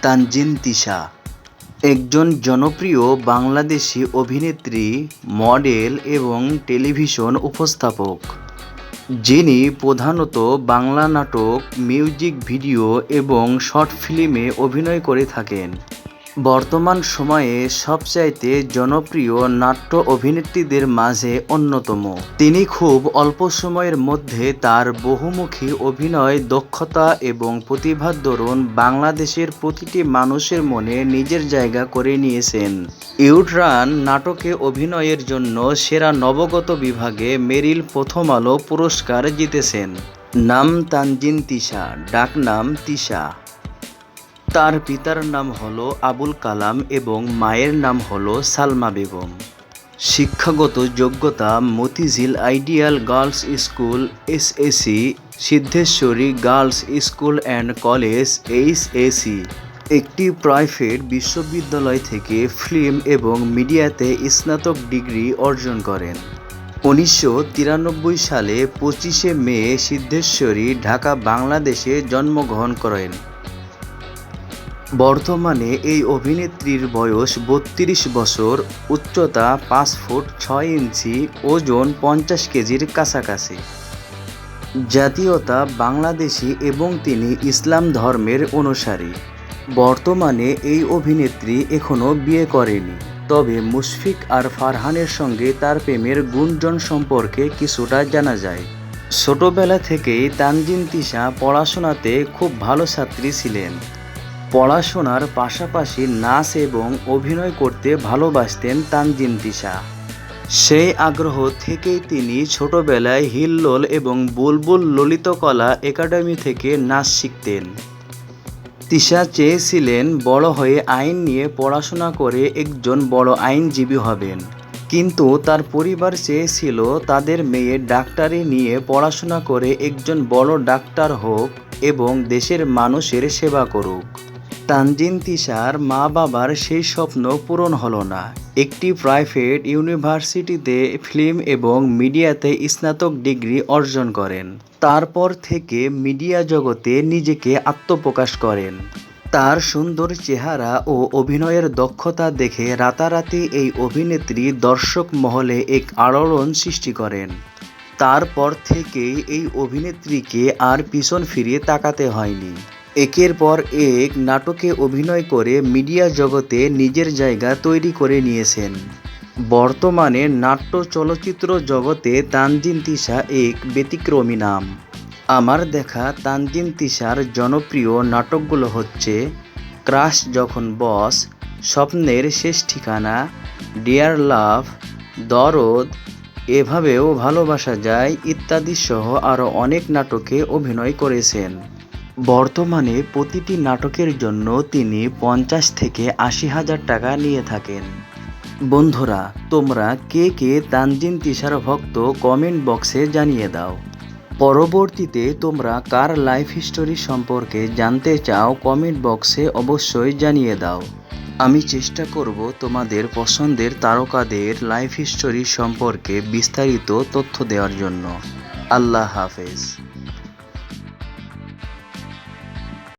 তানজিন তিশা একজন জনপ্রিয় বাংলাদেশী অভিনেত্রী, মডেল এবং টেলিভিশন উপস্থাপক, যিনি প্রধানত বাংলা নাটক, মিউজিক ভিডিও এবং শর্ট ফিল্মে অভিনয় করে থাকেন। বর্তমান সময়ে সবচাইতে জনপ্রিয় নাট্য অভিনেত্রীদের মাঝে অন্যতম। তিনি খুব অল্প সময়ের মধ্যে তার বহুমুখী অভিনয় দক্ষতা এবং প্রতিভার দরুন বাংলাদেশের প্রতিটি মানুষের মনে নিজের জায়গা করে নিয়েছেন। ইউড্রান নাটকে অভিনয়ের জন্য সেরা নবাগত বিভাগে মেরিল প্রথম আলো পুরস্কার জিতেছেন। নাম তানজিন তিশা, ডাকনাম তিশা। তার পিতার নাম হলো আবুল কালাম এবং মায়ের নাম হলো সালমা বেগম। শিক্ষাগত যোগ্যতা Motijheel ideal girls school SSC, Siddheswari girls school and college HSC, একটি প্রাইভেট বিশ্ববিদ্যালয় থেকে ফিল্ম এবং মিডিয়াতে স্নাতক ডিগ্রি অর্জন করেন। 1993 সালে 25শে মে সিদ্ধেশ্বরী, ঢাকা, বাংলাদেশে জন্মগ্রহণ করেন। বর্তমানে এই অভিনেত্রীর বয়স 32 বছর, উচ্চতা 5 ফুট 6 ইঞ্চি, ওজন 50 কেজির কাছাকাছি। জাতীয়তা বাংলাদেশি এবং তিনি ইসলাম ধর্মের অনুসারী। বর্তমানে এই অভিনেত্রী এখনও বিয়ে করেনি, তবে মুশফিক আর ফারহানের সঙ্গে তার প্রেমের গুঞ্জন সম্পর্কে কিছুটা জানা যায়। ছোটবেলা থেকেই তানজিন তিশা পড়াশোনাতে খুব ভালো ছাত্রী ছিলেন। পড়াশোনার পাশাপাশি নাচ এবং অভিনয় করতে ভালোবাসতেন তানজিন তিশা। সেই আগ্রহ থেকেই তিনি ছোটবেলায় হিল্লোল এবং বুলবুল ললিতকলা একাডেমি থেকে নাচ শিখতেন। তিশা চেয়েছিলেন বড় হয়ে আইন নিয়ে পড়াশোনা করে একজন বড় আইনজীবী হবেন, কিন্তু তার পরিবার চেয়েছিল তাদের মেয়ে ডাক্তারি নিয়ে পড়াশোনা করে একজন বড় ডাক্তার হোক এবং দেশের মানুষের সেবা করুক। তানজিন তিশার মা বাবার সেই স্বপ্ন পূরণ হলো না। একটি প্রাইভেট ইউনিভার্সিটিতে ফিল্ম এবং মিডিয়াতে স্নাতক ডিগ্রি অর্জন করেন। তারপর থেকে মিডিয়া জগতে নিজেকে আত্মপ্রকাশ করেন। তার সুন্দর চেহারা ও অভিনয়ের দক্ষতা দেখে রাতারাতি এই অভিনেত্রী দর্শক মহলে এক আলোড়ন সৃষ্টি করেন। তারপর থেকেই এই অভিনেত্রীকে আর পিছন ফিরিয়ে তাকাতে হয়নি। একের পর এক নাটকে অভিনয় করে মিডিয়া জগতে নিজের জায়গা তৈরি করে নিয়েছেন। বর্তমানে নাট্য চলচ্চিত্র জগতে তানজিন তিশা এক ব্যতিক্রমী নাম। আমার দেখা তানজিন তিশার জনপ্রিয় নাটকগুলো হচ্ছে ক্রাশ, যখন বস, স্বপ্নের শেষ ঠিকানা, ডিয়ার লাভ, দরদ, এভাবেও ভালোবাসা যায় ইত্যাদি সহ আরও অনেক নাটকে অভিনয় করেছেন। বর্তমানে প্রতিটি নাটকের জন্য তিনি 50 থেকে 80,000 টাকা নিয়ে থাকেন। বন্ধুরা, তোমরা কে কে তানজিন তিশার ভক্ত কমেন্ট বক্সে জানিয়ে দাও। পরবর্তীতে তোমরা কার লাইফ হিস্টোরি সম্পর্কে জানতে চাও কমেন্ট বক্সে অবশ্যই জানিয়ে দাও। আমি চেষ্টা করব তোমাদের পছন্দের তারকাদের লাইফ হিস্টোরি সম্পর্কে বিস্তারিত তথ্য দেওয়ার জন্য। আল্লাহ হাফেজ।